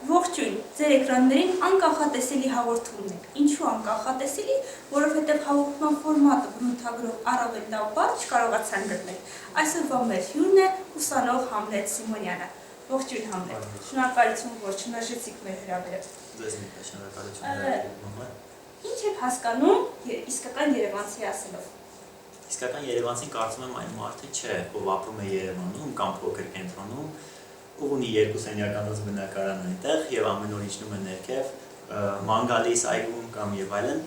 Ողջույն, ձեր էկրաններին անկախատեսելի հաղորդումն է։ Ինչու անկախատեսելի, որովհետև հաղորդման ֆորմատը բնութագրող առավել լավ բառ չկարողացան գտնել։ Այսօրվա մեր հյուրն է ուսանող Համլետ Սիմոնյանը։ Ողջույն Համլետ, շնորհակալություն, որ չմերժեցիք մեր հրավերը։ Ձեզ շնորհակալություն։ Ինչ եք հասկանում իսկական երևանցի ասելով։ Իսկական երևանցին կարծում եմ այն մարդը չէ, ով ապրում է Երևանում կամ փոքր կենտրոնում, ով ունի 2 սենյականոց բնակարան այնտեղ եւ ամեն օր իջնում է ներքև, ման գալիս այգում կամ եւ այլն։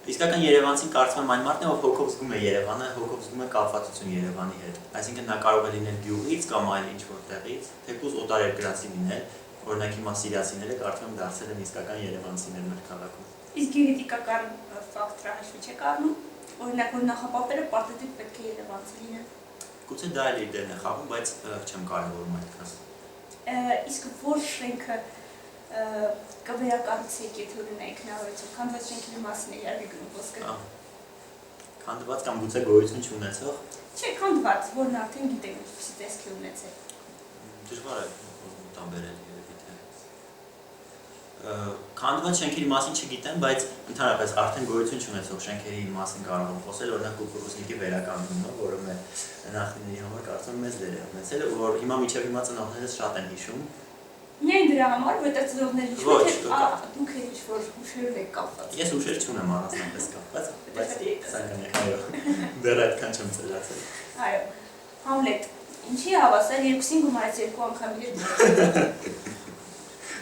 Իսկական երևանցին կարծում եմ այն մարդն է, ով հոգով զգում է Երևանը, հոգով զգում է կապվածություն Երևանի հետ։ Այսինքն նա կարող է լինել գյուղից կամ այլ ինչ-որ տեղից, թեկուզ օտարերկրացի լինել, օրինակ հիմա սիրիացիները կարծում եմ դարձել են իսկական երևանցիներ մեր քաղաքում։ Իսկ գերետիկական ֆակտորը հաշվի չեք առնում, օրինակ որ նախապապերը պարտադիր պետք է երևանցի լինեն։ Գուցե դա էլ իր դերն է խաղում, բայց չեմ կարևորում այդքան։ Իսկ որ շենքը կվերակառուցեք, եթե ունենայիք հնարավորություն, քանդված շենքի մասին է երբեք գնում խոսքը։ Քանդված կամ գուցե գոյություն չունեցող։ Չէ, քանդված, որն արդեն գիտեք ինչպիսի տեսք է ունեցել։ Դժվար է տամբերել երևի թե։ Քանդված շենքերի մասին չգիտեմ, բայց ընդհանրապես արդեն գոյություն չունեցող շենքերի մասին կարող եմ խոսել, օրինակ կուկուռուզնիկի վերականգնումը, որը մեր նախնիների համար կարծում եմ մեծ դեր է ունեցել, որ հիմա մինչև հիմա ծնողներս շատ են հիշում։ Միայն դրա համար, որտեղ ծնողները հիշում են, թե դուք էլ ինչ-որ հուշերով եք կապված։ Ես հուշեր չունեմ առանձնապես կապված, բայց ցանկանում եմ, այո, դեռ այդքան չեմ ծրացել։ Այո, Համլետ, ինչի հավասար 2-ին գումարած 2 անգամ 2։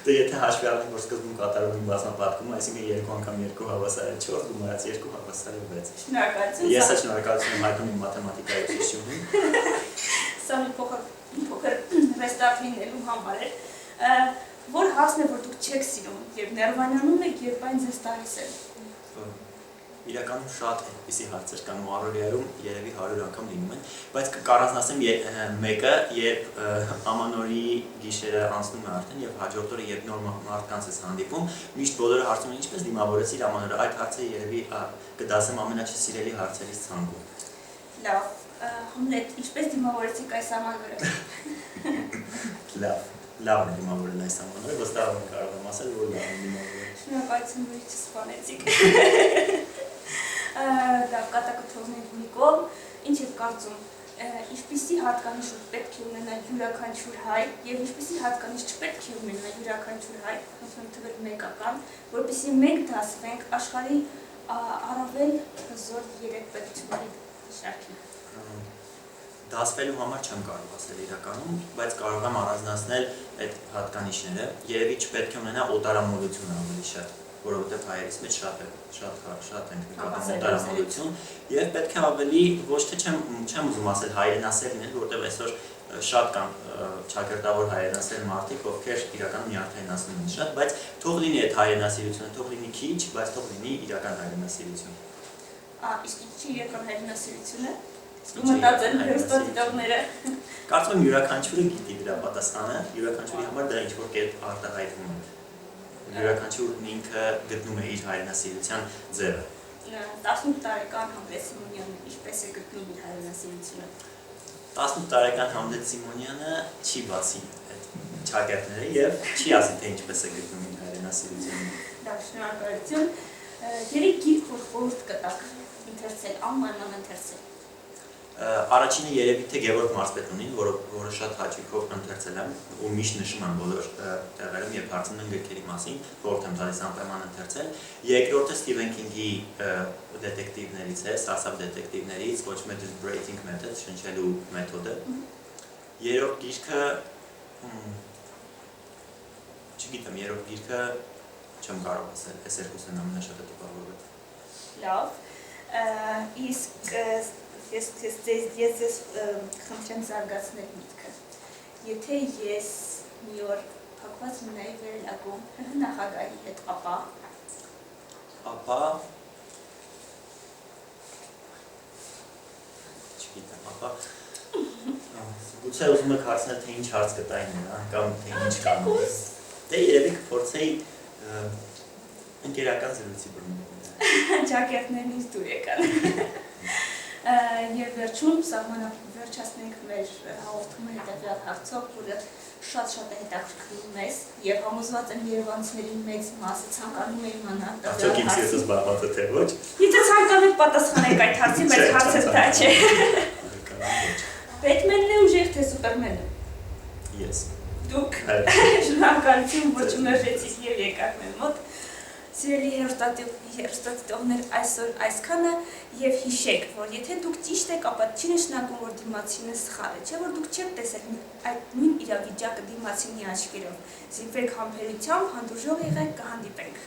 Դե եթե հաշվի առնենք, որ սկզբում կատարում եմ բազմապատկումը, այսինքն 2 անգամ 2 հավասար է 4, գումարած 2 հավասար է 6։ Շնորհակալություն։ Ես շնորհակալություն եմ հայտնում իմ մաթեմատիկայի ուսուցչուհուն։ Սա մի փոքր ռեստարտ լինելու համար է։ Որ հասն է, որ դուք չեք սիրում, երբ ներվանանում եք, երբ այն ձեզ տալիս է։ Իրականում շատ այդպիսի հարցեր կան ու առօրյայում երևի 100 անգամ լինում են, բայց կառանձնացնեմ մեկը, երբ ամանորի գիշերը անցնում է արդեն եւ հաջորդ օրը երբ նոր մարդկանց ես հանդիպում, միշտ բոլորը հարցում են ինչպես դիմավորեցիր ամանորը, այդ հարցը երևի կդասեմ ամենաչսիրելի հարցերից ցանկում։ Լավ, Համլետ, ինչպես դիմավորեցիք այս ամանորը։ Լավ դիմավորել այս ամանորը, վստահ եմ կարող եմ ասել, որ լավ դիմավորել։ Շնորհակալություն, որ չսպանեցիք։ Դա կատակը թողնենք մի կողմ, ինչ եք կարծում, ինչպիսի հատկանիշ պետք է ունենա յուրաքանչյուր հայ եւ ինչպիսի հատկանիշ չպետք է ունենա յուրաքանչյուր հայ, ասում թվեր մեկական, որպեսզի մենք դասվենք աշխարհի առավել հզոր 3 պետությունների շարքին։ Դասվելու համար չեմ կարող ասել իրականում, բայց կարող եմ առանձնացնել այդ հատկանիշները, երևի չպետք է ունենա օտարամոլություն ավելի շատ, որովհետև հայերից մեջ շատ ենք նկատում օտարամոլություն, եւ պետք է ավելի ոչ թե չեմ ուզում ասել հայրենասեր լինել, որովհետև այսօր շատ կան ճակերտավոր հայրենասեր մարդիկ, ովքեր իրականում նյարդայնացնում են շատ, բայց թող լինի այդ հայրենասիրությունը, թող լինի քիչ, բայց թող լինի իրական հայրենասիրություն։ Իսկ ինչի իրական հայրենասիրությունը։ Մտածել հերոստատիտողները։ Կարծում եմ յուրաքանչյուրը գիտի դրա պատասխանը, յուրաքանչյուրի համար դա ինչ-որ կերպ արտահայտվում է։ Յուրաքանչյուրն ինքը գտնում է իր հայրենասիրության ձևը։ 18 տարեկան Համլետ Սիմոնյանը ինչպես է գտնում իր հայրենասիրությունը։ 18 տարեկան Համլետ Սիմոնյանը չի բացի այդ ճակերտները եւ չի ասի թե ինչպես է գտնում իր հայրենասիրությունը։ Դա շնորհակալություն։ Երեք գիրք որ խորհուրդ կտակ ընթերցել, անպայման ընթերցել։ Առաջինը երևի թե Գևորգ Մարզպետունին, որը շատ հաճույքով ընթերցել եմ ու միշտ նշում եմ բոլոր տեղերում, երբ հարցնում են գրքերի մասին, խորհուրդ եմ տալիս անպայման ընթերցել։ Երկրորդը Սթիվեն Քինգի դետեկտիվներից է, սարսափ դետեկտիվներից, կոչվում է The Breathing Method, շնչելու մեթոդը։ Երրորդ գիրքը չգիտեմ, երրորդ գիրքը չեմ կարող ասել, այս երկուսն են ամենաշատը տպավորվել։ Լավ, իսկ Ես ձեզ խնդրեմ զարգացնել միտքը։ Եթե ես մի օր փակված մնայի վերելակում նախագահի հետ, ապա չգիտեմ, ապա գուցե ուզում եք հարցնել, թե ինչ հարց կտային նրան, կամ թե ինչ կանոն։ Դե երևի կփորձեի ընկերական զրույցի բռնել։ Ճակերտներն ինձ դուր եկան։ Եվ վերջում վերջացնենք մեր հաղորդումը հետևյալ հարցով, որը շատ է հետաքրքրում մեզ եւ համոզված եմ երևանցիների մեծ մասը ցանկանում է իմանալ Արդյոք իմ սիրտս բաղված է թե ոչ։ Եթե ցանկանում եք պատասխանեք այդ հարցին, բայց հարցը դա չէ։ Բեթմենն է ուժեղ թե Սուպերմենը։ Ես։ Դուք շնորհակալություն ոչ մերժեցիք եւ եկաք մեր մոտ։ Սիրելի հեռուստադիտողներ, այսօր այսքանը եւ հիշեք, որ եթե դուք ճիշտ եք, ապա չի նշանակում, որ դիմացինը սխալ է, չէ՞ որ դուք չեք տեսել այդ նույն իրավիճակը դիմացինի աչքերով։ Զինվեք համբերությամբ, հանդուրժող եղեք, կհանդիպենք։